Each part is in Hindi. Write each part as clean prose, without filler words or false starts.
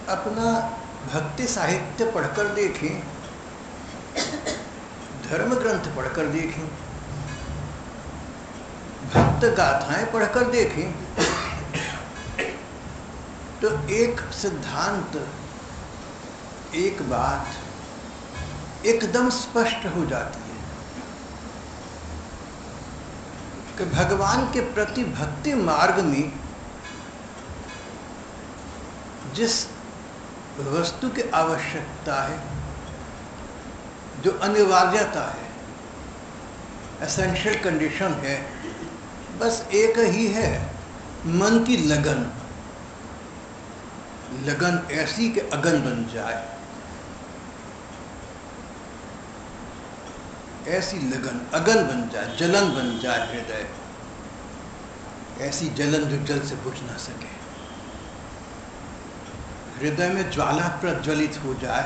अपना भक्ति साहित्य पढ़कर देखें, धर्म ग्रंथ पढ़कर देखें, भक्त गाथाएं पढ़कर देखें, तो एक सिद्धांत, एक बात एकदम स्पष्ट हो जाती है कि भगवान के प्रति भक्ति मार्ग में जिस वस्तु की आवश्यकता है, जो अनिवार्यता है, एसेंशियल कंडीशन है, बस एक ही है, मन की लगन। लगन ऐसी कि अगन बन जाए, ऐसी लगन अगन बन जाए, जलन बन जाए हृदय, ऐसी जलन जो जल से बुझ ना सके, हृदय में ज्वाला प्रज्वलित हो जाए,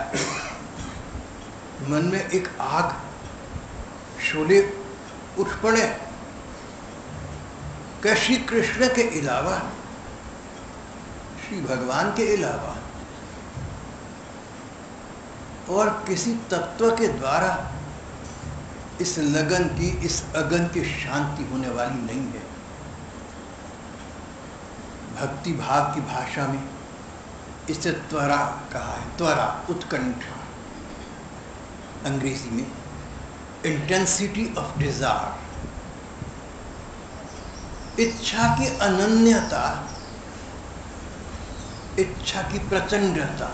मन में एक आग शोले उठ पड़े कि श्री कृष्ण के अलावा, श्री भगवान के अलावा और किसी तत्व के द्वारा इस लगन की, इस अगन की शांति होने वाली नहीं है। भक्ति भाव की भाषा में इसे त्वरा कहा है, त्वरा, उत्कंठा, अंग्रेजी में इंटेंसिटी ऑफ डिजायर, इच्छा की अनन्यता, इच्छा की प्रचंडता,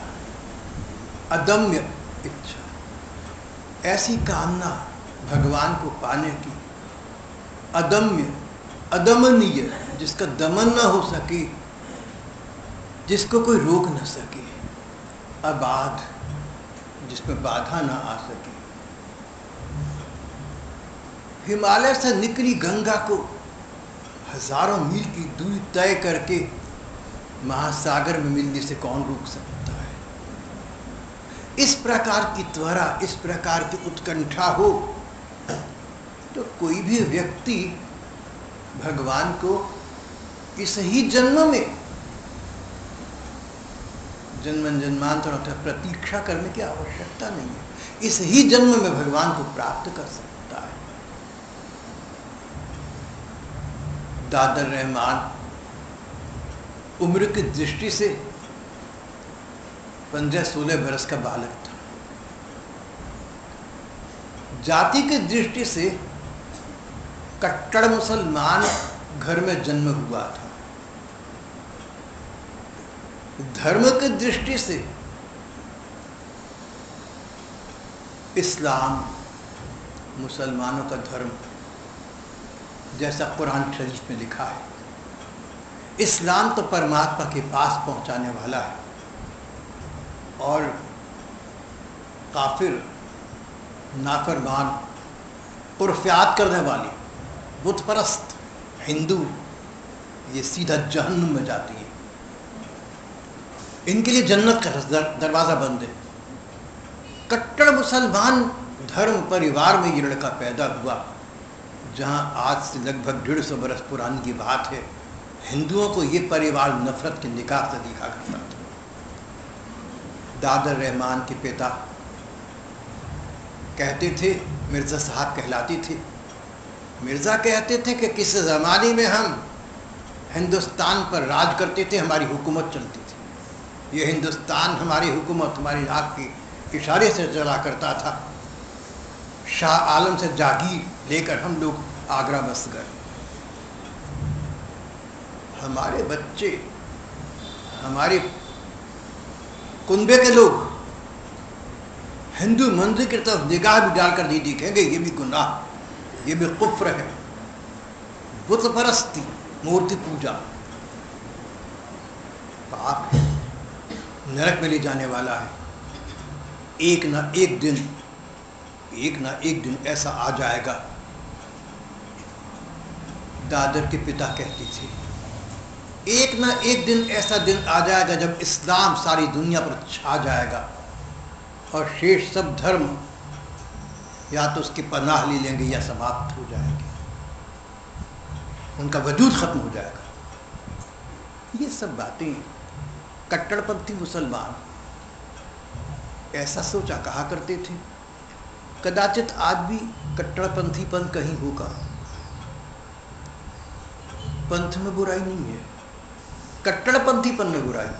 अदम्य इच्छा, ऐसी कामना भगवान को पाने की, अदम्य, अदमनीय, जिसका दमन न हो सके, जिसको कोई रोक न सके, अबाध, जिसमें बाधा न आ सके। हिमालय से निकली गंगा को हजारों मील की दूरी तय करके महासागर में मिलने से कौन रोक सकता है? इस प्रकार की त्वरा, इस प्रकार की उत्कंठा हो तो कोई भी व्यक्ति भगवान को इस ही जन्म में, जन्म जन्मांतर होता है, प्रतीक्षा करने की आवश्यकता नहीं है, इस ही जन्म में भगवान को प्राप्त कर सकता है। दादर रहमान उम्र की दृष्टि से 15-16 बरस का बालक था, जाति की दृष्टि से कट्टर मुसलमान घर में जन्म हुआ था, धर्म की दृष्टि से इस्लाम, मुसलमानों का धर्म, जैसा कुरान शरीफ में लिखा है, इस्लाम तो परमात्मा के पास पहुंचाने वाला है, और काफिर, नाफरमान, कुर्फियात करने वाली, बुतपरस्त हिंदू, ये सीधा जहन्नुम में जाती है। इनके लिए जन्नत का दरवाजा बंद है। कट्टर मुसलमान धर्म परिवार में ये लड़का पैदा हुआ, जहां आज से लगभग 150 बरस पुरानी की बात है, हिंदुओं को ये परिवार नफरत के निगाह से देखा करता था। दादर रहमान के पिता कहते थे, मिर्जा साहब कहलाते थे, मिर्जा कहते थे कि किस ज़माने में हम हिंदुस्तान पर राज करते थे, हमारी हुकूमत चलती थी, ये हिंदुस्तान हमारी हुकूमत, हमारी आँख के इशारे से चला करता था। शाह आलम से जागीर लेकर हम लोग आगरा बस गए, हमारे बच्चे, हमारे कुनबे के लोग हिंदू मंदिर की तरफ निगाह भी डालकर नहीं दिखेंगे, ये भी गुनाह, ये भी कुफ्र है, बुत परस्ती, मूर्ति पूजा पाप है, नरक में ले जाने वाला है। एक ना एक दिन ऐसा आ जाएगा, दादर के पिता कहते थे, एक ना एक दिन ऐसा दिन आ जाएगा जब इस्लाम सारी दुनिया पर छा जाएगा और शेष सब धर्म या तो उसकी पनाह ले लेंगे या समाप्त हो जाएंगे, उनका वजूद खत्म हो जाएगा। ये सब बातें कट्टरपंथी मुसलमान ऐसा सोचा कहा करते थे। कदाचित आज भी कट्टरपंथीपन कहीं होगा, पंथ में बुराई नहीं है, कट्टरपंथीपन में बुराई।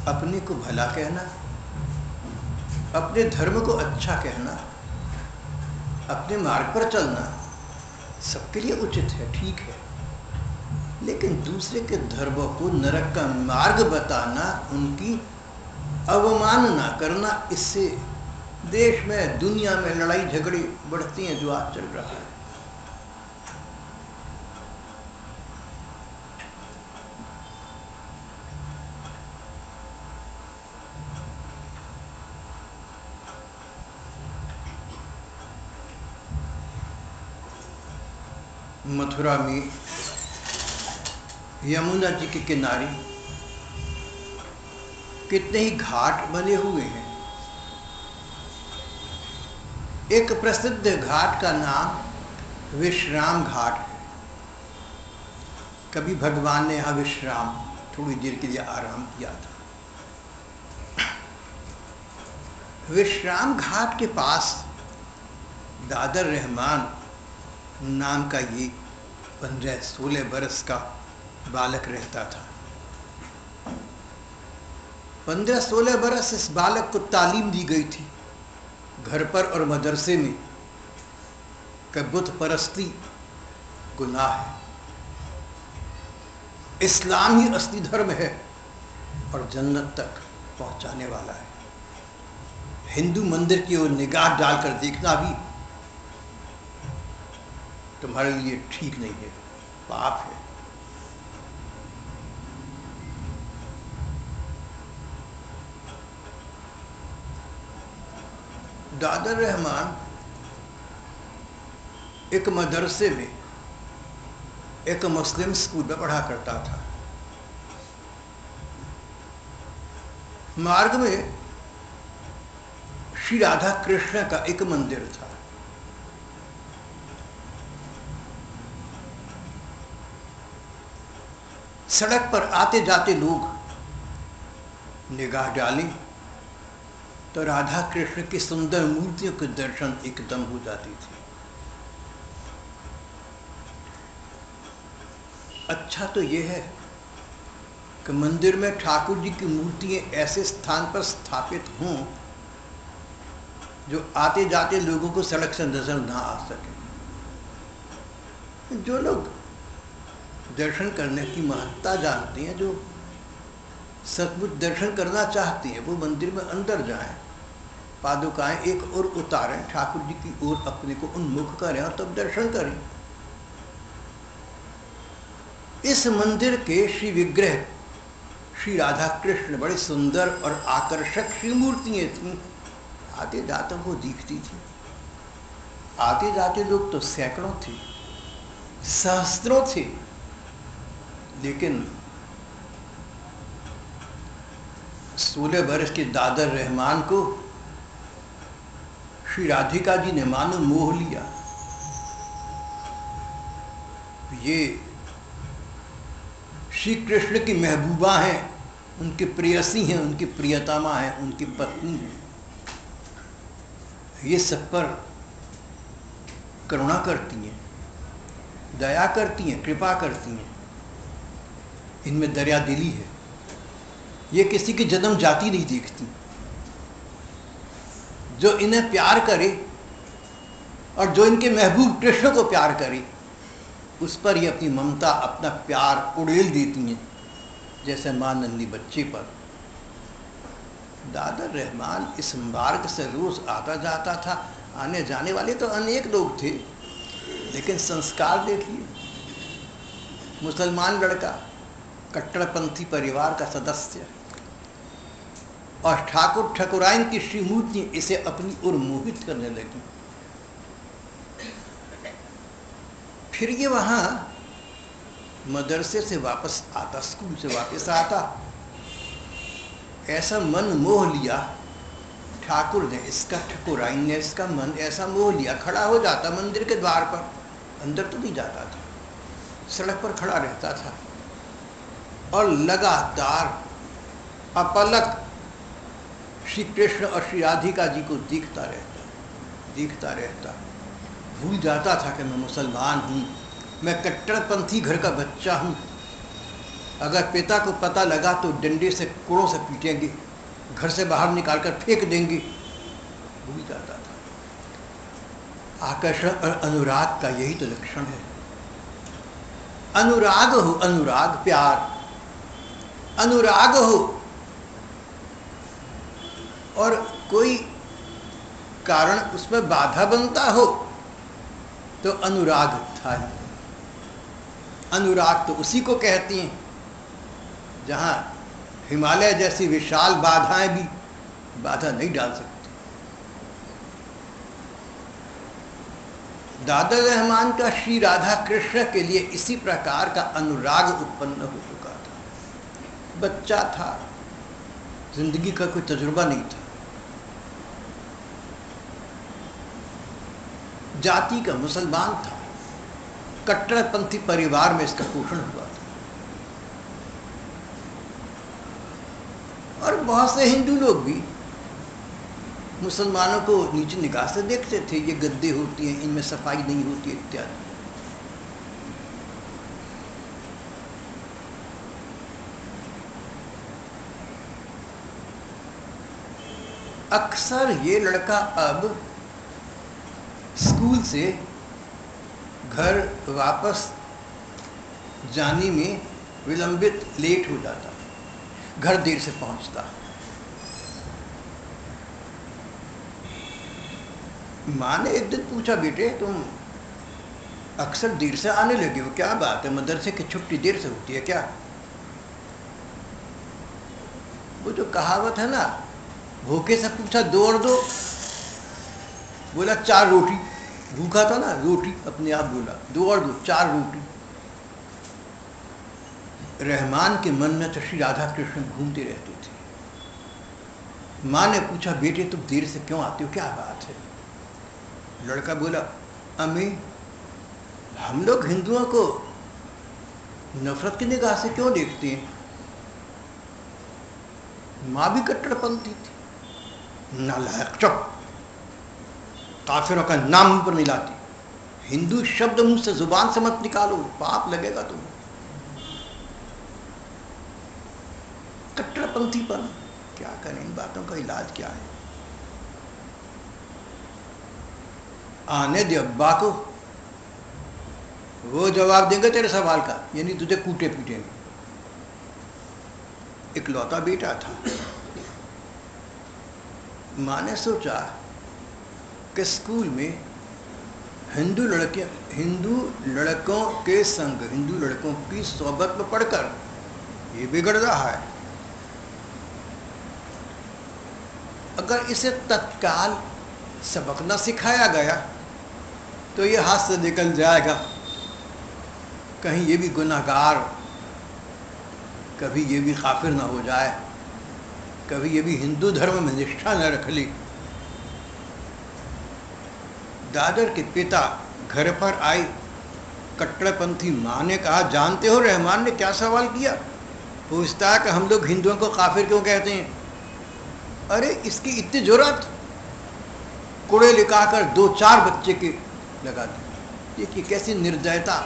अपने को भला कहना, अपने धर्म को अच्छा कहना, अपने मार्ग पर चलना सबके लिए उचित है, ठीक है, लेकिन दूसरे के धर्म को नरक का मार्ग बताना, उनकी अवमानना करना, इससे देश में दुनिया में लड़ाई झगड़े बढ़ती हैं जो आज चल रहा है। मथुरा में यमुना जी के किनारे कितने ही घाट बने हुए हैं। एक प्रसिद्ध घाट का नाम विश्राम घाट है। कभी भगवान ने यहाँ विश्राम, थोड़ी देर के लिए आराम किया था। विश्राम घाट के पास दादर रहमान नाम का ये 15-16 बरस का बालक रहता था। 15-16 बरस इस बालक को तालीम दी गई थी घर पर और मदरसे में कि बुत परस्ती गुनाह है, इस्लाम ही असली धर्म है और जन्नत तक पहुंचाने वाला है। हिंदू मंदिर की ओर निगाह डालकर देखना भी तुम्हारे लिए ठीक नहीं है, पाप है। दादर रहमान एक मदरसे में, एक मुस्लिम स्कूल में पढ़ा करता था। मार्ग में श्री राधा कृष्ण का एक मंदिर था। सड़क पर आते जाते लोग निगाह डालें तो राधा कृष्ण की सुंदर मूर्तियों के दर्शन एकदम हो जाती थी। अच्छा तो यह है कि मंदिर में ठाकुर जी की मूर्तियां ऐसे स्थान पर स्थापित हों जो आते जाते लोगों को सड़क से नजर ना आ सके। जो लोग दर्शन करने की महत्ता जानते हैं, जो सचमुच दर्शन करना चाहते हैं, वो मंदिर में अंदर जाएं, पादुकाएं एक और उतारें, ठाकुर जी की ओर अपने को उन्मुख करें और तब दर्शन करें। इस मंदिर के श्री विग्रह श्री राधा कृष्ण बड़े सुंदर और आकर्षक श्री मूर्तियां थीं। आते जाते वो दिखती थी। आते जाते लोग तो सैकड़ों थे, सहस्त्रों थे, लेकिन 16 वर्ष के दादर रहमान को श्री राधिका जी ने मानो मोह लिया। ये श्री कृष्ण की महबूबा हैं, उनकी प्रेयसी हैं, उनकी प्रियतमा हैं, उनकी पत्नी हैं। ये सब पर करुणा करती हैं, दया करती हैं, कृपा करती हैं। इनमें दरिया दिली है। ये किसी की जन्म जाति नहीं देखती। जो इन्हें प्यार करे और जो इनके महबूब कृष्ण को प्यार करे, उस पर ये अपनी ममता, अपना प्यार उड़ेल देती हैं, जैसे मां नन्ही बच्चे पर। दादर रहमान इस मार्ग से रोज आता जाता था। आने जाने वाले तो अनेक लोग थे, लेकिन संस्कार देखिए। मुसलमान लड़का, कट्टरपंथी परिवार का सदस्य, और ठाकुर ठकुराइन की श्री मूर्ति इसे अपनी ओर मोहित करने लगी। फिर ये वहां मदरसे से वापस आता, स्कूल से वापस आता, ऐसा मन मोह लिया ठाकुर ने, इसका, ठकुराइन ने इसका मन ऐसा मोह लिया, खड़ा हो जाता मंदिर के द्वार पर, अंदर तो नहीं जाता था, सड़क पर खड़ा रहता था। और लगातार अपलक श्री कृष्ण और श्री राधिका जी को देखता रहता। भूल जाता था कि मैं मुसलमान हूँ, मैं कट्टरपंथी घर का बच्चा हूँ। अगर पिता को पता लगा तो डंडे से कोड़ों से पीटेंगे, घर से बाहर निकालकर फेंक देंगे। भूल जाता था। आकर्षण और अनुराग का यही तो लक्षण है। अनुराग हो, अनुराग प्यार, अनुराग हो और कोई कारण उसमें बाधा बनता हो तो अनुराग था ही। अनुराग तो उसी को कहती हैं जहां हिमालय जैसी विशाल बाधाएं भी बाधा नहीं डाल सकती। दादर रहमान का श्री राधा कृष्ण के लिए इसी प्रकार का अनुराग उत्पन्न हो चुका था। बच्चा था, जिंदगी का कोई तजुर्बा नहीं था, जाति का मुसलमान था, कट्टरपंथी परिवार में इसका पोषण हुआ था। और बहुत से हिंदू लोग भी मुसलमानों को नीचे निगाह से देखते थे, ये गद्दे होती हैं, इनमें सफाई नहीं होती इत्यादि। अक्सर ये लड़का अब स्कूल से घर वापस जाने में विलंबित लेट हो जाता, घर देर से पहुंचता। माँ ने एक दिन पूछा, बेटे तुम अक्सर देर से आने लगे हो, क्या बात है? मदरसे की छुट्टी देर से होती है क्या? वो जो कहावत है ना, भूखे से पूछा 2 और 2, बोला 4 रोटी। भूखा था ना, रोटी अपने आप बोला, 2 और 2 4 रोटी। रहमान के मन में तो श्री राधा कृष्ण घूमते रहते थे। माँ ने पूछा, बेटे तुम देर से क्यों आते हो, क्या बात है? लड़का बोला, अम्मी हम लोग हिंदुओं को नफरत की निगाह से क्यों देखते हैं? माँ भी कट्टरपंथी थी। नालायक, चुप, काफिरों का नाम पर नहीं लाती। हिंदू शब्द मुंह से जुबान से मत निकालो, पाप लगेगा तुम्हें। कट्टरपंथीपन, क्या करें, इन बातों का इलाज क्या है? आने दे अब्बा को, वो जवाब देंगे तेरे सवाल का, यानी तुझे कूटे पीटेंगे। इकलौता बेटा था। माँ ने सोचा कि स्कूल में हिंदू लड़कों के संग, हिंदू लड़कों की सोबत में पढ़कर ये बिगड़ रहा है। अगर इसे तत्काल सबक न सिखाया गया तो ये हाथ से निकल जाएगा। कहीं ये भी गुनाहगार, कभी ये भी काफिर ना हो जाए, कभी ये भी हिंदू धर्म में निष्ठा न रख ले। दादर के पिता घर पर आई। कट्टरपंथी माँ ने कहा, जानते हो रहमान ने क्या सवाल किया? पूछता है कि हम लोग हिंदुओं को काफिर क्यों कहते हैं? अरे इसकी इतनी जरूरत, कुड़े लिखाकर 2-4 बच्चे के लगा दी। देखिए कैसी निर्दयता,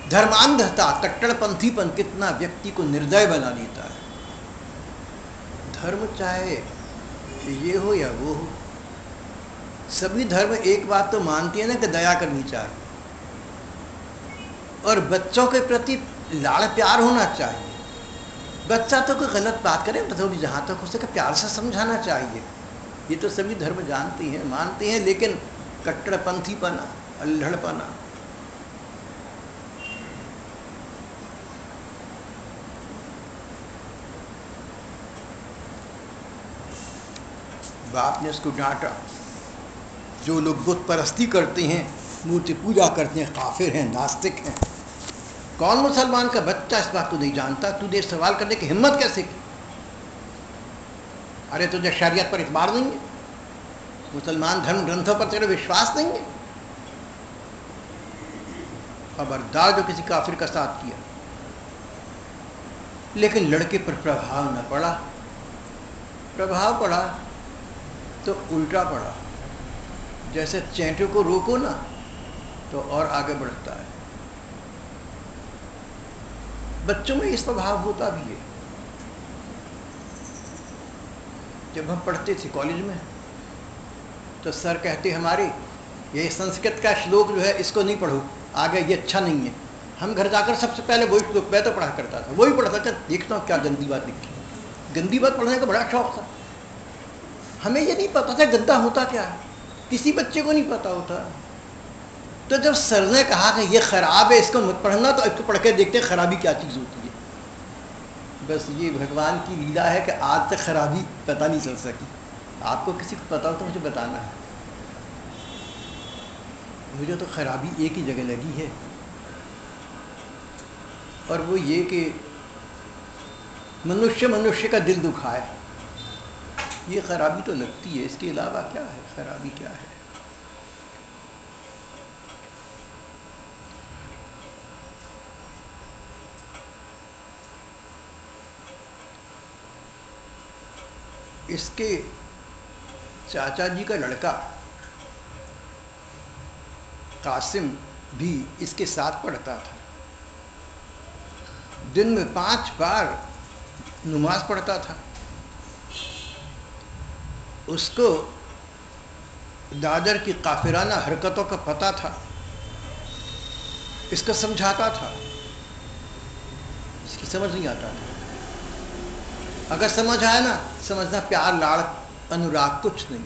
धर्मांधता, कट्टरपंथीपन कितना व्यक्ति को निर्दय बना देता है। धर्म चाहे ये हो या वो हो, सभी धर्म एक बात तो मानती है ना कि दया करनी चाहिए और बच्चों के प्रति लाड़ प्यार होना चाहिए। बच्चा तो कोई गलत बात करे तो थोड़ी जहाँ तक हो सके प्यार से समझाना चाहिए। ये तो सभी धर्म जानती हैं, मानती हैं, लेकिन कट्टरपंथीपना, अल्हड़पना, बाप ने उसको डांटा। जो लोग बुत परस्ती करते हैं, मूर्ति पूजा करते हैं, काफिर हैं, नास्तिक हैं। कौन मुसलमान का बच्चा इस बात को नहीं जानता? तुझे सवाल करने की हिम्मत कैसे की? अरे तुझे शरीयत पर इतबार नहीं है? मुसलमान धर्म ग्रंथों पर तेरा विश्वास नहीं है? खबरदार जो किसी काफिर का साथ किया। लेकिन लड़के पर प्रभाव न पड़ा। प्रभाव पड़ा तो उल्टा पड़ा। जैसे चैंटे को रोको ना तो और आगे बढ़ता है। बच्चों में इस स्वभाव होता भी है। जब हम पढ़ते थे कॉलेज में तो सर कहते हमारे, ये संस्कृत का श्लोक जो है इसको नहीं पढ़ो, आगे ये अच्छा नहीं है। हम घर जाकर सबसे पहले वही श्लोक मैं तो पढ़ा करता था, वही पढ़ता था, देखता हूँ क्या गंदी बात लिखी। गंदी बात पढ़ने का बड़ा शौक था। हमें ये नहीं पता था गंदा होता क्या है, किसी बच्चे को नहीं पता होता। तो जब सर ने कहा कि ये खराब है, इसको मत पढ़ना, तो इसको पढ़ के देखते हैं खराबी क्या चीज़ होती है। बस ये भगवान की लीला है कि आज तक खराबी पता नहीं चल सकी। आपको किसी को पता हो तो मुझे बताना है। मुझे तो खराबी एक ही जगह लगी है, और वो ये कि मनुष्य मनुष्य का दिल दुखाए। ये खराबी तो लगती है, इसके अलावा क्या है, खराबी क्या है। इसके चाचा जी का लड़का कासिम भी इसके साथ पढ़ता था। दिन में 5 बार नमाज पढ़ता था। उसको दादर की काफिराना हरकतों का पता था। इसको समझाता था, इसकी समझ नहीं आता था। अगर समझ आया ना, समझना प्यार लाड़ अनुराग कुछ नहीं।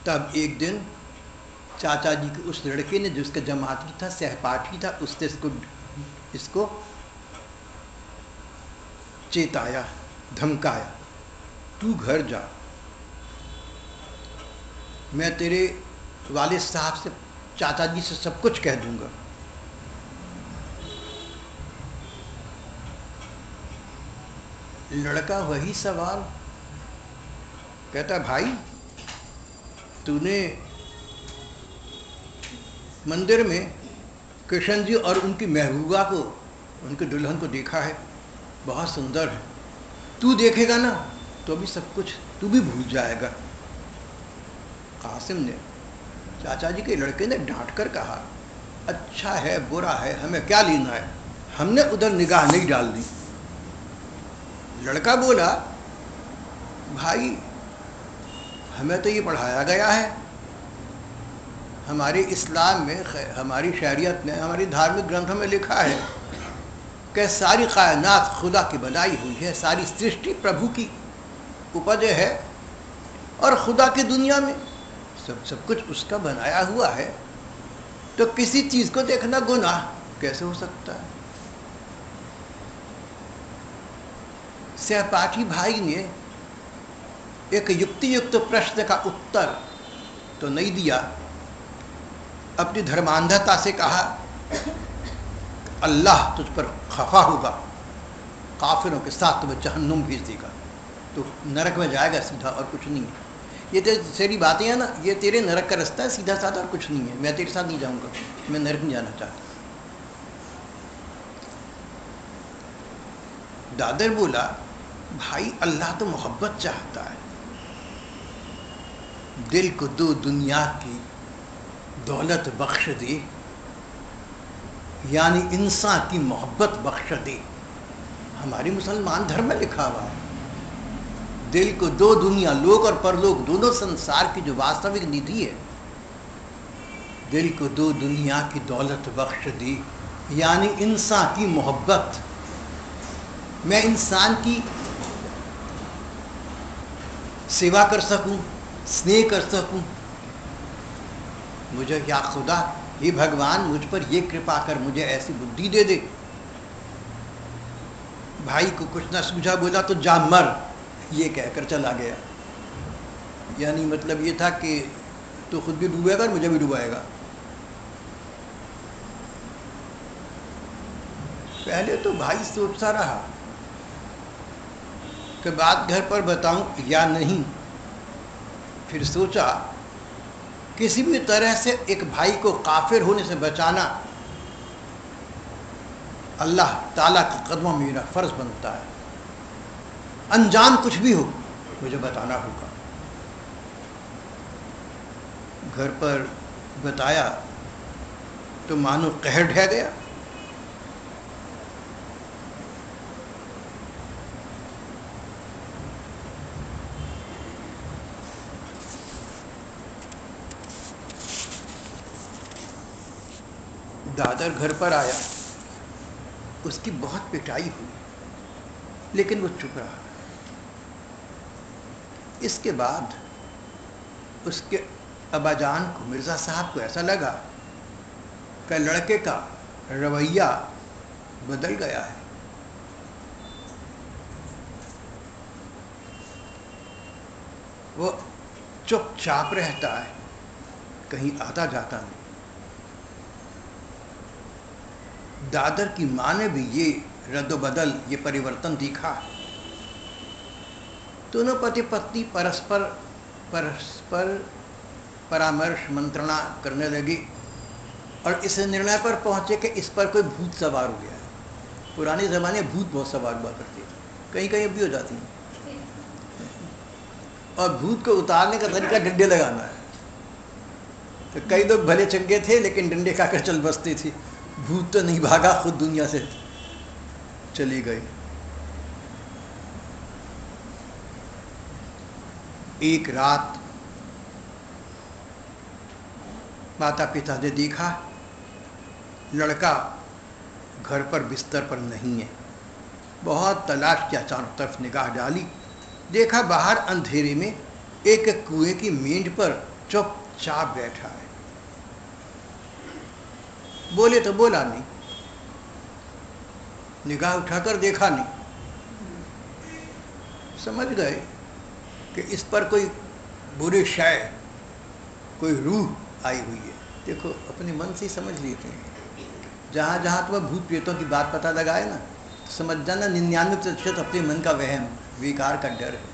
तब एक दिन चाचा जी के उस लड़के ने, जो उसका जमाती था, सहपाठी था, उसने इसको चेताया, धमकाया, तू घर जा, मैं तेरे वालिद साहब से, चाचा जी से सब कुछ कह दूंगा। लड़का वही सवाल कहता, भाई तूने मंदिर में कृष्ण जी और उनकी महबूबा को, उनके दुल्हन को देखा है, बहुत सुंदर है। तू देखेगा ना तो भी सब कुछ तू भी भूल जाएगा। कासिम ने, चाचा जी के लड़के ने डांट कर कहा, अच्छा है बुरा है हमें क्या लेना है, हमने उधर निगाह नहीं डाल दी। लड़का बोला, भाई हमें तो ये पढ़ाया गया है, हमारे इस्लाम में, हमारी शरीयत में, हमारी धार्मिक ग्रंथों में लिखा है कि सारी कायनात खुदा की बनाई हुई है, सारी सृष्टि प्रभु की उपज है, और खुदा की दुनिया में सब कुछ उसका बनाया हुआ है, तो किसी चीज़ को देखना गुनाह कैसे हो सकता है। सहपाठी भाई ने एक युक्ति युक्त प्रश्न का उत्तर तो नहीं दिया, अपनी धर्मांधता से कहा, अल्लाह तुझ पर खफा होगा, काफिरों के साथ तुम्हें जहन्नुम भेज देगा, तो नरक में जाएगा सीधा, और कुछ नहीं है। ये तो तेरी बातें हैं ना, ये तेरे नरक का रास्ता है, सीधा साधा, और कुछ नहीं है। मैं तेरे साथ नहीं जाऊंगा, मैं नरक नहीं जाना चाहता। दादर बोला, भाई अल्लाह तो मोहब्बत चाहता है, दिल को दो दुनिया की दौलत बख्श दे, यानी इंसान की मोहब्बत बख्श दे। हमारे मुसलमान धर्म में लिखा हुआ है, दिल को दो दुनिया, लोक और परलोक दोनों संसार की जो वास्तविक निधि है, दिल को दो दुनिया की दौलत बख्श दी, यानी इंसान की मोहब्बत। मैं इंसान की सेवा कर सकूं, स्नेह कर सकूं, मुझे क्या खुदा, ये भगवान मुझ पर ये कृपा कर, मुझे ऐसी बुद्धि दे दे। भाई को कुछ ना सूझा, बोला तो जा मर, ये कहकर चला गया। यानी मतलब ये था कि तो खुद भी डूबेगा और मुझे भी डुबाएगा। पहले तो भाई सोचता रहा कि बात घर पर बताऊं या नहीं, फिर सोचा किसी भी तरह से एक भाई को काफिर होने से बचाना अल्लाह ताला के कदमों में मेरा फर्ज बनता है। अनजान कुछ भी हो मुझे बताना होगा। घर पर बताया तो मानो कहर ढह गया। दादर घर पर आया, उसकी बहुत पिटाई हुई, लेकिन वो चुप रहा। इसके बाद उसके अब्बाजान को, मिर्ज़ा साहब को ऐसा लगा कि लड़के का रवैया बदल गया है। वो चुपचाप रहता है, कहीं आता जाता नहीं। दादर की माँ ने भी ये रद्द-बदल, ये परिवर्तन देखा। दोनों पति पत्नी परस्पर परामर्श मंत्रणा करने लगी और इस निर्णय पर पहुंचे कि इस पर कोई भूत सवार हो गया है। पुराने ज़माने में भूत बहुत सवार हुआ करते थे, कहीं कहीं भी हो जाती हैं। और भूत को उतारने का तरीका डंडे लगाना है। तो कई लोग भले चंगे थे लेकिन डंडे खाकर चल बसते थे। भूत तो नहीं भागा, खुद दुनिया से चली गई। एक रात माता पिता ने देखा लड़का घर पर बिस्तर पर नहीं है। बहुत तलाश किया, चारों तरफ निगाह डाली, देखा बाहर अंधेरे में एक कुएं की मेंढ पर चुपचाप बैठा है। बोले तो बोला नहीं, निगाह उठाकर देखा नहीं। समझ गए कि इस पर कोई बुरी शय, कोई रूह आई हुई है। देखो अपने मन से ही समझ लेते हैं। जहाँ जहाँ तुम्हें भूत प्रेतों की बात पता लगाए ना, तो समझ जाना 99% अपने मन का वहम, विकार का डर है।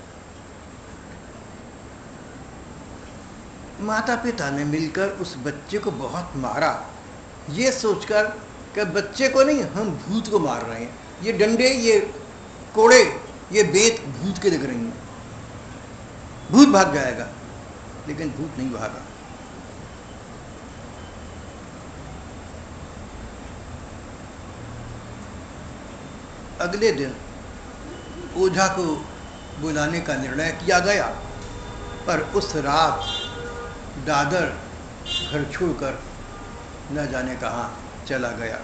माता पिता ने मिलकर उस बच्चे को बहुत मारा, ये सोचकर कि बच्चे को नहीं, हम भूत को मार रहे हैं। ये डंडे, ये कोड़े, ये बेत भूत के लग रही हैं, भूत भाग जाएगा। लेकिन भूत नहीं भागा। अगले दिन ओझा को बुलाने का निर्णय किया गया, पर उस रात दादर घर छोड़कर न जाने कहाँ चला गया।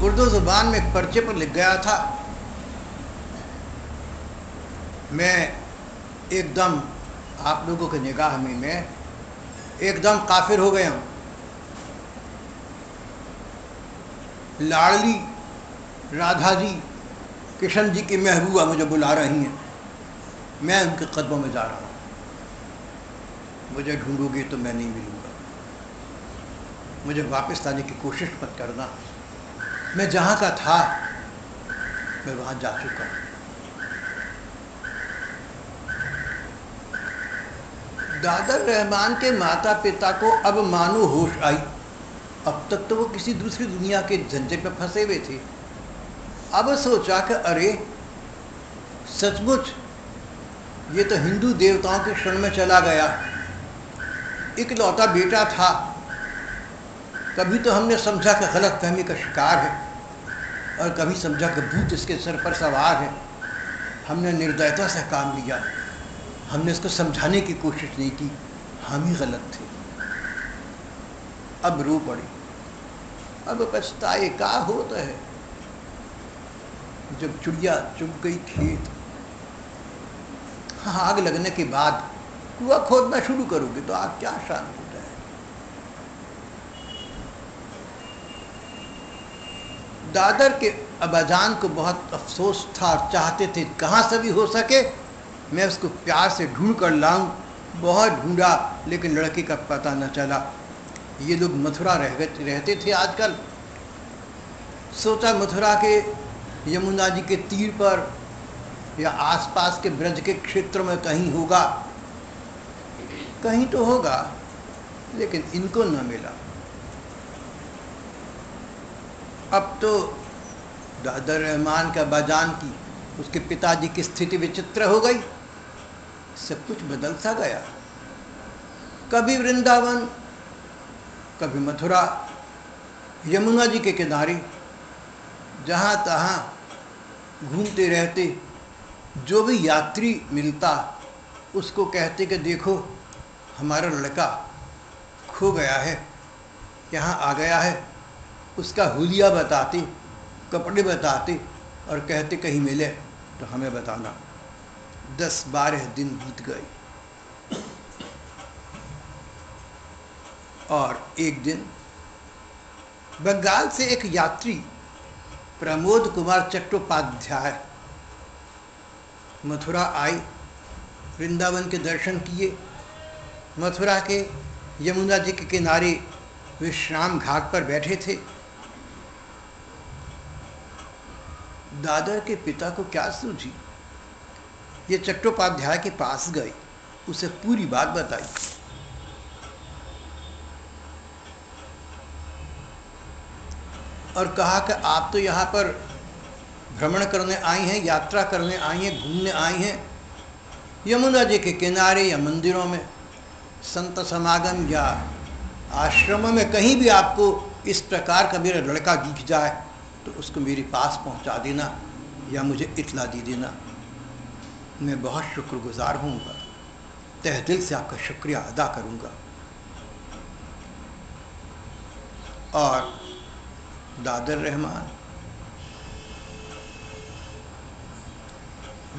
उर्दू ज़ुबान में एक पर्चे पर लिख गया था, मैं एकदम आप लोगों की निगाह में मैं एकदम काफिर हो गया हूँ। लाडली राधा जी किशन जी की महबूबा मुझे बुला रही हैं, मैं उनके कदमों में जा रहा हूँ। मुझे ढूंढोगे तो मैं नहीं मिलूँगा, मुझे वापस लाने की कोशिश मत करना। मैं जहाँ का था मैं वहाँ जा चुका हूँ। दादर रहमान के माता पिता को अब मानो होश आई। अब तक तो वो किसी दूसरी दुनिया के झंझट में फंसे हुए थे। अब सोचा कि अरे सचमुच ये तो हिंदू देवताओं के शरण में चला गया। इकलौता बेटा था, कभी तो हमने समझा कि गलतफहमी का शिकार है, और कभी समझा कि भूत इसके सर पर सवार है। हमने निर्दयता से काम लिया, हमने इसको समझाने की कोशिश नहीं की, हम ही गलत थे। अब रो पड़ी, अब पछताए का होता है। जब चिड़िया चुग गई खेत, आग लगने के बाद कुआं खोदना शुरू करोगे तो आग क्या शांत होता है। दादर के अब्बाजान को बहुत अफसोस था, चाहते थे कहाँ से भी हो सके मैं उसको प्यार से ढूंढ कर लाऊं। बहुत ढूंढा लेकिन लड़के का पता न चला। ये लोग मथुरा रहते थे आजकल। सोचा मथुरा के यमुना जी के तीर पर या आसपास के ब्रज के क्षेत्र में कहीं होगा, कहीं तो होगा, लेकिन इनको न मिला। अब तो दादर रहमान का बाजान की, उसके पिताजी की स्थिति विचित्र हो गई, सब कुछ बदल सा गया। कभी वृंदावन, कभी मथुरा, यमुना जी के किनारे जहाँ तहाँ घूमते रहते, जो भी यात्री मिलता उसको कहते कि देखो हमारा लड़का खो गया है, यहाँ आ गया है। उसका हुलिया बताते, कपड़े बताते और कहते कहीं मिले तो हमें बताना। 10-12 दिन बीत गए और एक दिन बंगाल से एक यात्री प्रमोद कुमार चट्टोपाध्याय मथुरा आए, वृंदावन के दर्शन किए, मथुरा के यमुना जी के किनारे विश्राम घाट पर बैठे थे। दादर के पिता को क्या सूझी, ये चट्टोपाध्याय के पास गए, उसे पूरी बात बताई। और कहा कि आप तो यहाँ पर भ्रमण करने आई हैं, यात्रा करने आई हैं, घूमने आई हैं, यमुना जी के किनारे या मंदिरों में, संत समागम या आश्रमों में कहीं भी आपको इस प्रकार का मेरा लड़का दिख जाए तो उसको मेरे पास पहुंचा देना या मुझे इत्तला दे देना। मैं बहुत शुक्रगुजार होऊंगा, तहे दिल से आपका शुक्रिया अदा करूंगा। और दादर रहमान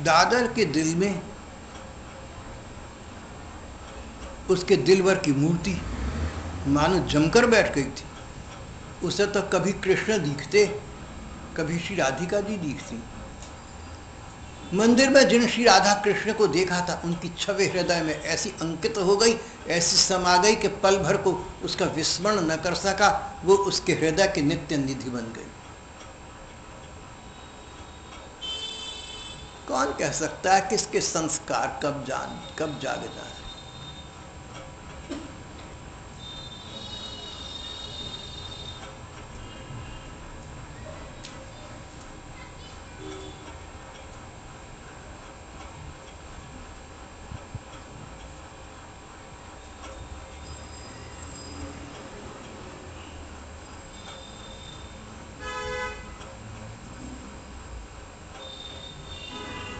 दादर के दिल में उसके दिलवर की मूर्ति मानो जमकर बैठ गई थी। उसे तो कभी कृष्ण दिखते, कभी श्री राधिका जी दिखती। मंदिर में जिन श्री राधा कृष्ण को देखा था उनकी छवि हृदय में ऐसी अंकित हो गई, ऐसी समा गई कि पल भर को उसका विस्मरण न कर सका। वो उसके हृदय की नित्य निधि बन गई। कौन कह सकता है किसके संस्कार कब जाग जाए।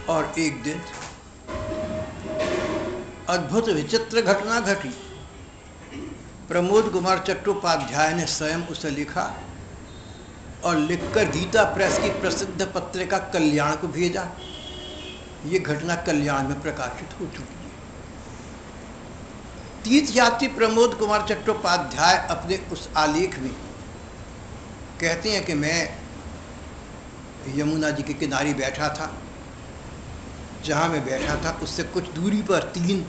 और एक दिन अद्भुत विचित्र घटना घटी। प्रमोद कुमार चट्टोपाध्याय ने स्वयं उसे लिखा और लिखकर गीता प्रेस की प्रसिद्ध पत्रिका कल्याण को भेजा। ये घटना कल्याण में प्रकाशित हो चुकी है। तीर्थयात्री प्रमोद कुमार चट्टोपाध्याय अपने उस आलेख में कहते हैं कि मैं यमुना जी के किनारे बैठा था। जहाँ मैं बैठा था उससे कुछ दूरी पर 3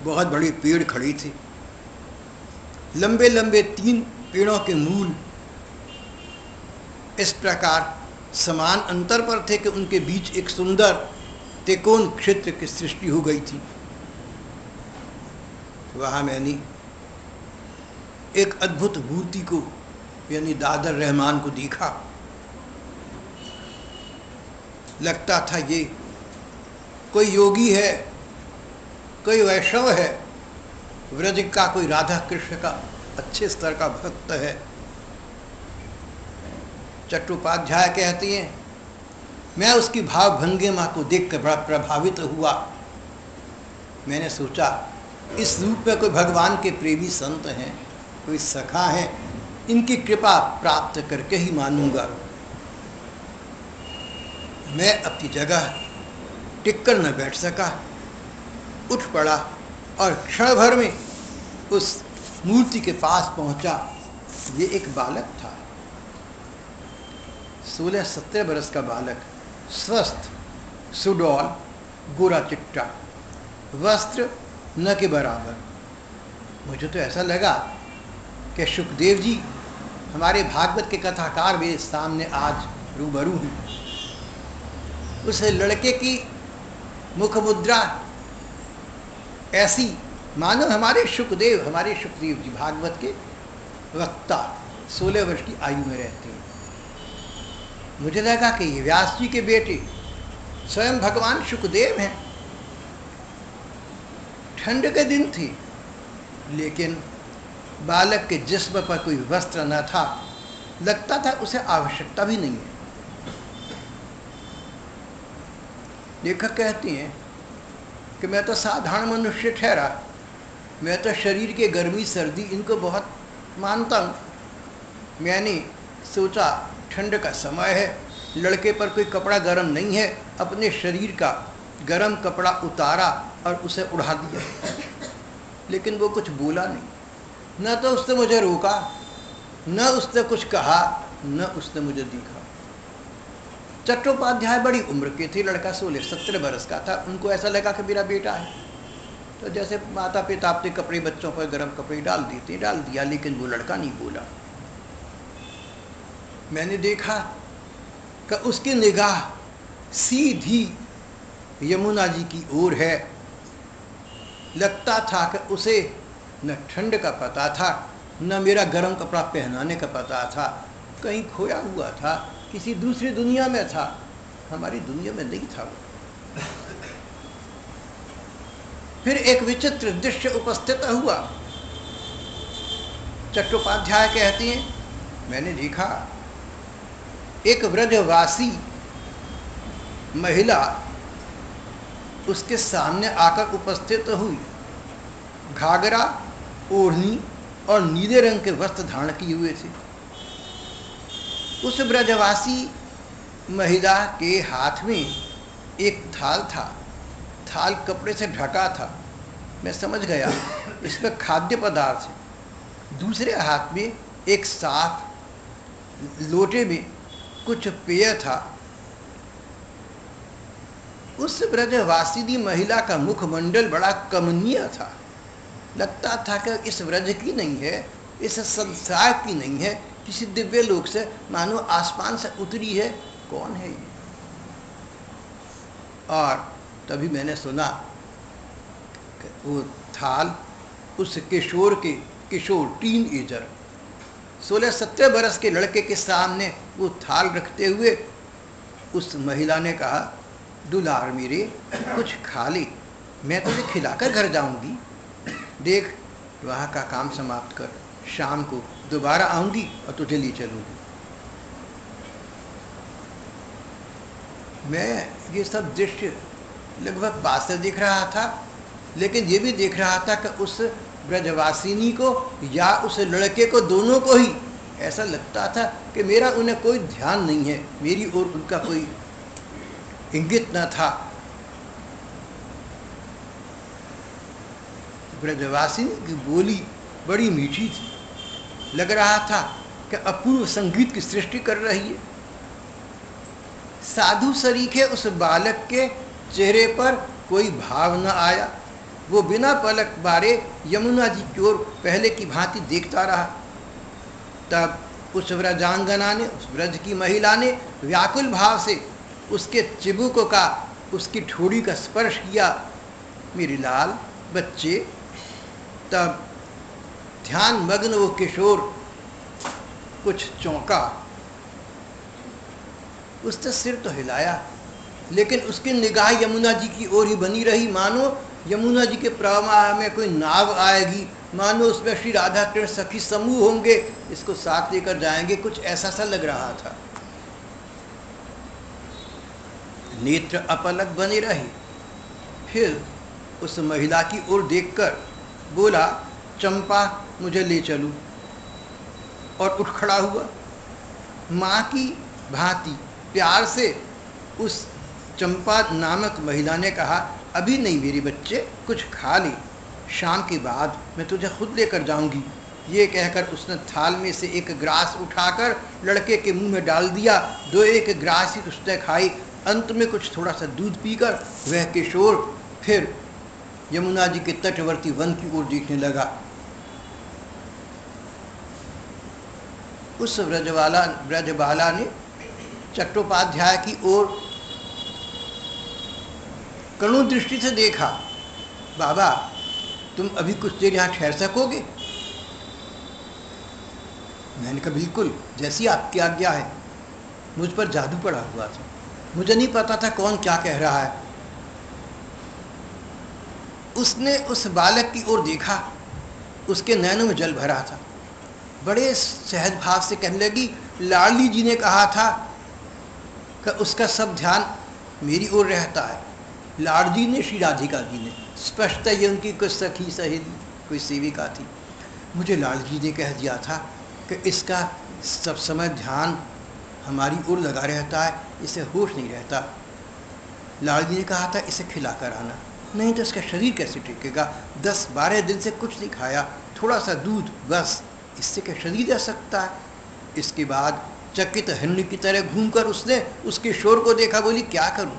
बहुत बड़े पेड़ खड़े थे। लंबे लंबे 3 पेड़ों के मूल इस प्रकार समान अंतर पर थे कि उनके बीच एक सुंदर त्रिकोण क्षेत्र की सृष्टि हो गई थी। वहाँ मैंने एक अद्भुत मूर्ति को यानी दादर रहमान को देखा। लगता था ये कोई योगी है, कोई वैष्णव है, व्रज का कोई राधा कृष्ण का अच्छे स्तर का भक्त है। चट्टोपाध्याय कहती हैं मैं उसकी भाव भंगिमा को देखकर बड़ा प्रभावित हुआ। मैंने सोचा इस रूप में कोई भगवान के प्रेमी संत हैं, कोई सखा हैं, इनकी कृपा प्राप्त करके ही मानूंगा। मैं अपनी जगह टिककर न बैठ सका, उठ पड़ा और क्षण भर में उस मूर्ति के पास पहुंचा। ये एक बालक था, 16-17 बरस का बालक, स्वस्थ, सुडौल, गोरा चिट्टा, वस्त्र न के बराबर। मुझे तो ऐसा लगा कि सुखदेव जी हमारे भागवत के कथाकार मेरे सामने आज रूबरू हैं। उस लड़के की मुख मुद्रा ऐसी मानो हमारे सुखदेव जी भागवत के वक्ता 16 वर्ष की आयु में रहते हैं। मुझे लगा कि ये व्यास जी के बेटे स्वयं भगवान सुखदेव हैं। ठंड के दिन थी, लेकिन बालक के जिस्म पर कोई वस्त्र न था। लगता था उसे आवश्यकता भी नहीं है। लेखक कहते हैं कि मैं तो साधारण मनुष्य ठहरा, मैं तो शरीर के गर्मी सर्दी इनको बहुत मानता हूँ। मैंने सोचा ठंड का समय है, लड़के पर कोई कपड़ा गर्म नहीं है, अपने शरीर का गर्म कपड़ा उतारा और उसे उड़ा दिया। लेकिन वो कुछ बोला नहीं, न तो उसने मुझे रोका, न उसने कुछ कहा, न उसने मुझे देखा। चट्टोपाध्याय बड़ी उम्र के थे, लड़का 16-17 बरस का था। उनको ऐसा लगा कि मेरा बेटा है, तो जैसे माता पिता अपने कपड़े बच्चों पर गर्म कपड़े डाल दिया, लेकिन वो लड़का नहीं बोला। मैंने देखा कि उसकी निगाह सीधी यमुना जी की ओर है। लगता था कि उसे न ठंड का पता था, न मेरा गर्म कपड़ा पहनाने का पता था। कहीं खोया हुआ था, किसी दूसरी दुनिया में था, हमारी दुनिया में नहीं था वो। फिर एक विचित्र दृश्य उपस्थित हुआ। चट्टोपाध्याय कहते हैं, मैंने देखा एक व्रजवासी महिला उसके सामने आकर उपस्थित हुई। घाघरा, ओढ़नी और नीले रंग के वस्त्र धारण किए हुए थे। उस ब्रजवासी महिला के हाथ में एक थाल था। थाल कपड़े से ढका था। मैं समझ गया इसमें खाद्य पदार्थ है। दूसरे हाथ में एक साफ लोटे में कुछ पेय था। उस ब्रजवासिनी महिला का मुखमंडल बड़ा कमनीय था। लगता था कि इस व्रज की नहीं है, इस संसार की नहीं है, किसी दिव्य लोक से मानो आसमान से उतरी है। कौन है ये? और तभी मैंने सुना कि वो थाल उस किशोर टीन एजर 16-17 बरस के लड़के के सामने वो थाल रखते हुए उस महिला ने कहा, दुलार मेरे कुछ खा ले, मैं तुझे खिलाकर घर जाऊंगी। देख, वहाँ का काम समाप्त कर, शाम को दोबारा आऊंगी और तुझे ले चलूंगी। मैं ये सब दृश्य लगभग पास से देख रहा था, लेकिन ये भी देख रहा था कि उस ब्रजवासिनी को या उस लड़के को, दोनों को ही ऐसा लगता था कि मेरा उन्हें कोई ध्यान नहीं है, मेरी ओर उनका कोई इंगित न था। ब्रजवासिनी की बोली बड़ी मीठी थी। लग रहा था कि अपूर्व संगीत की सृष्टि कर रही है। साधु सरीखे उस बालक के चेहरे पर कोई भाव न आया। वो बिना पलक बारे यमुना जी की ओर पहले की भांति देखता रहा। तब उस व्रजांगना ने, उस व्रज की महिला ने व्याकुल भाव से उसके चिबुक का, उसकी ठोड़ी का स्पर्श किया। मेरे लाल बच्चे। तब ध्यान मग्न वो किशोर कुछ चौंका। उसने सिर तो हिलाया, लेकिन उसकी निगाह यमुना जी की ओर ही बनी रही, मानो यमुना जी के प्रवाह में कोई नाव आएगी, मानो उसमें श्री राधा कृष्ण सखी समूह होंगे, इसको साथ लेकर जाएंगे, कुछ ऐसा सा लग रहा था। नेत्र अपलक बने रहे। फिर उस महिला की ओर देखकर बोला, चंपा मुझे ले चलो, और उठ खड़ा हुआ। माँ की भांति प्यार से उस चंपा नामक महिला ने कहा, अभी नहीं मेरे बच्चे, कुछ खा ले, शाम के बाद मैं तुझे खुद लेकर जाऊंगी। ये कहकर उसने थाल में से एक ग्रास उठाकर लड़के के मुंह में डाल दिया। 2-1 ग्रास ही उसने खाई। अंत में कुछ थोड़ा सा दूध पीकर वह किशोर फिर यमुना जी के तटवर्ती वन की ओर देखने लगा। उस ब्रजबाला ने चट्टोपाध्याय की ओर करुण दृष्टि से देखा। बाबा, तुम अभी कुछ देर यहाँ ठहर सकोगे? मैंने कहा बिल्कुल, जैसी आपकी आज्ञा है। मुझ पर जादू पड़ा हुआ था, मुझे नहीं पता था कौन क्या कह रहा है। उसने उस बालक की ओर देखा, उसके नैनों में जल भरा था। बड़े सहज भाव से कहने लगी, लाडली जी ने कहा था कि उसका सब ध्यान मेरी ओर रहता है। लाडली ने, श्री राधिका जी ने, स्पष्ट ये उनकी कुछ सखी सहेली, कोई सेविका थी। मुझे लाडली जी ने कह दिया था कि इसका सब समय ध्यान हमारी ओर लगा रहता है, इसे होश नहीं रहता। लाडली ने कहा था इसे खिला कर आना, नहीं तो इसका शरीर कैसे टिकेगा। 10-12 दिन से कुछ नहीं खाया, थोड़ा सा दूध बस, इससे क्या शरीर रह सकता है। इसके बाद चकित हिरण्य की तरह घूमकर उसने उसके शोर को देखा। बोली, क्या करूं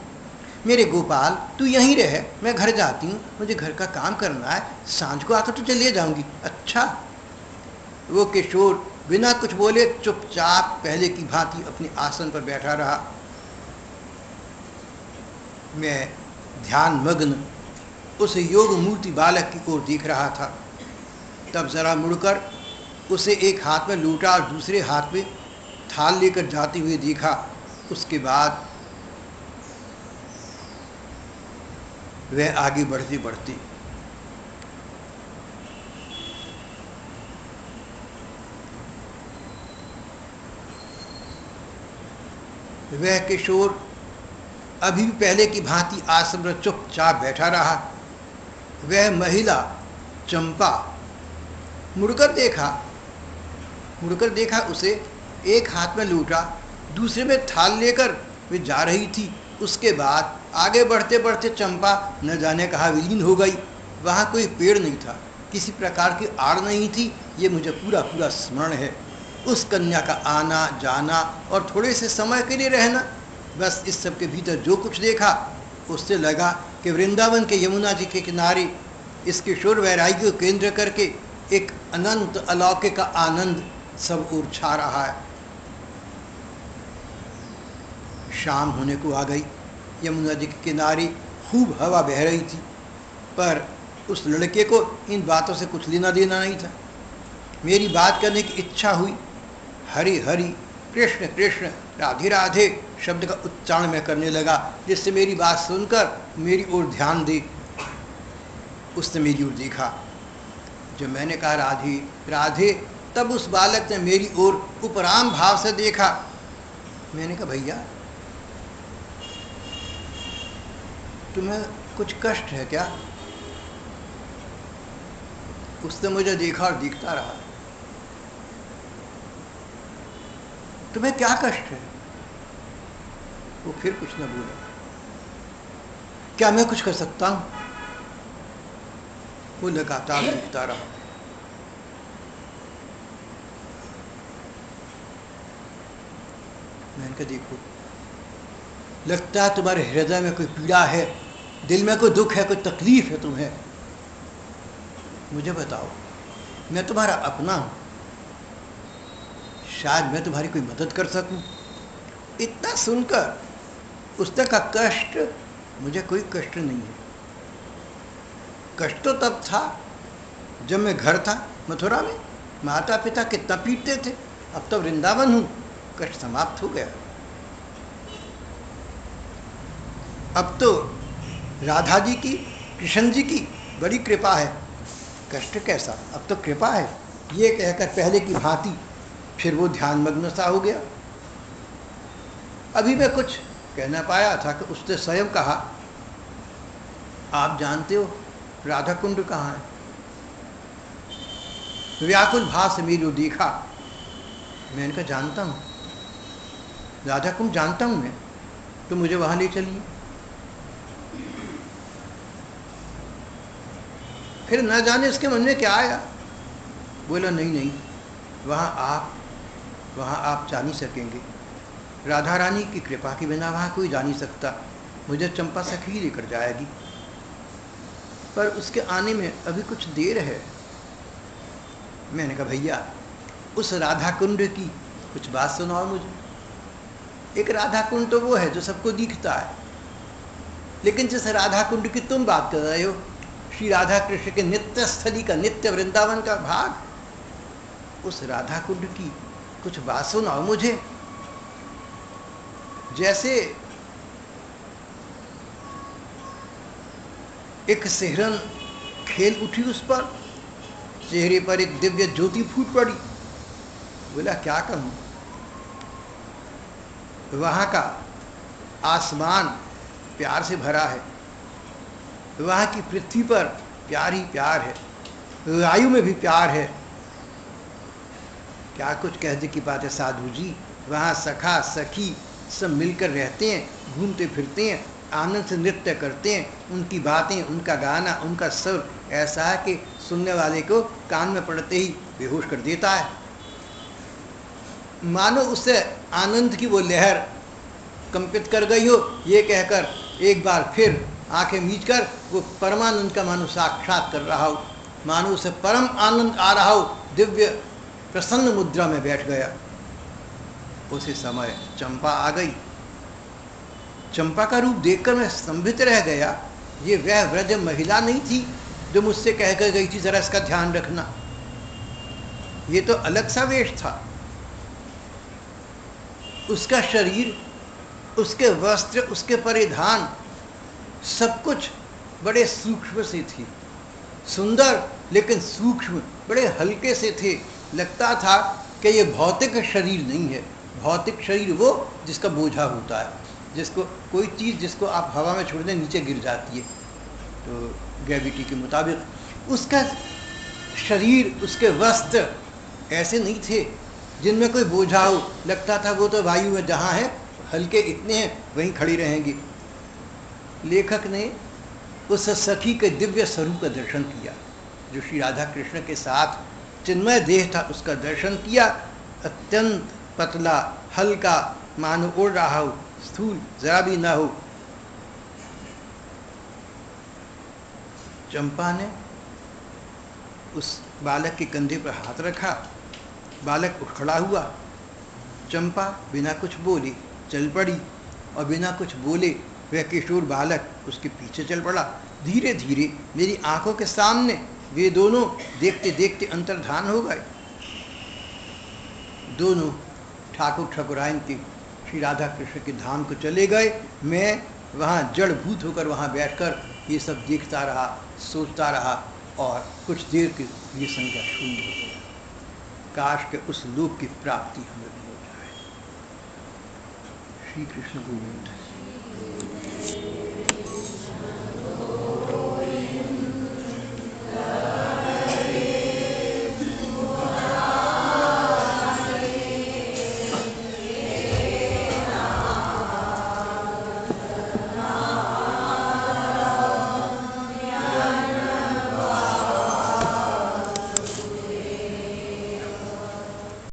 मेरे गोपाल, तू यहीं रहे, मैं घर जाती हूँ, मुझे घर का काम करना है, सांझ को आकर तुझे ले जाऊंगी। अच्छा। वो किशोर बिना कुछ बोले चुपचाप पहले की भांति अपने आसन पर बैठा रहा। मैं ध्यान मग्न उस योग मूर्ति बालक की ओर देख रहा था। तब जरा मुड़कर उसे एक हाथ में लूटा और दूसरे हाथ में थाल लेकर जाते हुए देखा। उसके बाद वह आगे बढ़ते बढ़ते वह किशोर अभी भी पहले की भांति आसन पर चुपचाप बैठा रहा। वह महिला चंपा मुड़कर देखा उसे, एक हाथ में लूटा, दूसरे में थाल लेकर वे जा रही थी। उसके बाद आगे बढ़ते बढ़ते चंपा न जाने कहाँ विलीन हो गई। वहाँ कोई पेड़ नहीं था, किसी प्रकार की आड़ नहीं थी, ये मुझे पूरा पूरा स्मरण है। उस कन्या का आना जाना और थोड़े से समय के लिए रहना, बस इस सब के भीतर जो कुछ देखा उससे लगा कि वृंदावन के यमुना जी के किनारे इस किशोर वैरागी को केंद्र करके एक अनंत अलौकिक का आनंद सब ओर छा रहा है। शाम होने को आ गई। यमुना जी के किनारे खूब हवा बह रही थी, पर उस लड़के को इन बातों से कुछ लेना देना नहीं था। मेरी बात करने की इच्छा हुई। हरि हरि, कृष्ण कृष्ण, राधे राधे शब्द का उच्चारण मैं करने लगा, जिससे मेरी बात सुनकर मेरी ओर ध्यान दे। उसने मेरी ओर देखा। जब मैंने कहा राधे राधे, तब उस बालक ने मेरी ओर उपराम भाव से देखा। मैंने कहा, भैया तुम्हें कुछ कष्ट है क्या? उसने मुझे देखा और देखता रहा। तुम्हें क्या कष्ट है? वो फिर कुछ न बोला। क्या मैं कुछ कर सकता हूं? वो लगातार देखता रहा। मैंने कहा, देखो, लगता है तुम्हारे हृदय में कोई पीड़ा है, दिल में कोई दुख है, कोई तकलीफ है तुम्हें। मुझे बताओ, मैं तुम्हारा अपना हूं, शायद मैं तुम्हारी कोई मदद कर सकूं। इतना सुनकर उसने कहा, कष्ट? मुझे कोई कष्ट नहीं है। कष्ट तो तब था जब मैं घर था मथुरा में, माता पिता कितना पीटते थे। अब तो वृंदावन हूं, कष्ट समाप्त हो गया। अब तो राधा जी की, कृष्ण जी की बड़ी कृपा है, कष्ट कैसा, अब तो कृपा है। ये कहकर पहले की भांति फिर वो ध्यान मग्न सा हो गया। अभी मैं कुछ कहना पाया था कि उसने स्वयं कहा, आप जानते हो राधा कुंड कहाँ है? व्याकुल भाव से मेरी ओर देखा। मैंने कहा, जानता हूँ, राधा कुंड जानता हूँ मैं, तो मुझे वहां ले चलिए। फिर न जाने इसके मन में क्या आया, बोला, नहीं, वहाँ आप जा नहीं सकेंगे। राधा रानी की कृपा के बिना वहाँ कोई जा नहीं सकता। मुझे चंपा सखी लेकर जाएगी, पर उसके आने में अभी कुछ देर है। मैंने कहा, भैया उस राधा कुंड की कुछ बात सुनाओ मुझे। एक राधा कुंड तो वो है जो सबको दिखता है, लेकिन जिस राधा कुंड की तुम बात कर रहे हो, श्री राधा कृष्ण के नित्य स्थली का, नित्य वृंदावन का भाग, उस राधा कुंड की कुछ बात सुनाओ मुझे। जैसे एक सिहरन खेल उठी उस पर, चेहरे पर एक दिव्य ज्योति फूट पड़ी। बोला क्या कहूं, वहां का आसमान प्यार से भरा है, वहां की पृथ्वी पर प्यार ही प्यार है, वायु में भी प्यार है। क्या कुछ कहने की बात है साधु जी। वहां सखा सखी सब मिलकर रहते हैं, घूमते फिरते हैं, आनंद से नृत्य करते हैं। उनकी बातें, उनका गाना, उनका स्वर ऐसा है कि सुनने वाले को कान में पड़ते ही बेहोश कर देता है। मानो उससे आनंद की वो लहर कंपित कर गई हो, ये कहकर एक बार फिर आंखें मीचकर वो परमानंद का मानो साक्षात कर रहा हो, मानो उसे परम आनंद आ रहा हो, दिव्य प्रसन्न मुद्रा में बैठ गया। उसी समय चंपा आ गई। चंपा का रूप देखकर मैं स्तंभित रह गया। ये वह वृद्ध महिला नहीं थी जो मुझसे कहकर गई थी जरा इसका ध्यान रखना। ये तो अलग सा वेश था। उसका शरीर, उसके वस्त्र, उसके परिधान, सब कुछ बड़े सूक्ष्म से थी। सुंदर लेकिन सूक्ष्म, बड़े हल्के से थे। लगता था कि ये भौतिक शरीर नहीं है। भौतिक शरीर वो जिसका बोझा होता है, जिसको कोई चीज़ जिसको आप हवा में छोड़ दें नीचे गिर जाती है, तो ग्रेविटी के मुताबिक उसका शरीर, उसके वस्त्र ऐसे नहीं थे जिनमें कोई बोझा हो। लगता था वो तो वायु में जहाँ है हल्के इतने हैं वहीं खड़ी रहेंगी। लेखक ने उस सखी के दिव्य स्वरूप का दर्शन किया जो श्री राधा कृष्ण के साथ चिन्मय देह था, उसका दर्शन किया। अत्यंत पतला, हल्का, मानो उड़ रहा हो, स्थूल जरा भी ना हो। चंपा ने उस बालक के कंधे पर हाथ रखा। बालक उठ खड़ा हुआ। चंपा बिना कुछ बोले चल पड़ी और बिना कुछ बोले वह किशोर बालक उसके पीछे चल पड़ा। धीरे धीरे मेरी आंखों के सामने वे दोनों देखते देखते अंतर्धान हो गए। दोनों ठाकुर ठाकुराइन के श्री राधा कृष्ण के धाम को चले गए। मैं वहाँ जड़भूत होकर वहाँ बैठकर ये सब देखता रहा, सोचता रहा और कुछ देर के लिए संज्ञा शून्य हो गया। काश के उस लोक की प्राप्ति हमें भी हो जाए। श्री कृष्ण गोविंद।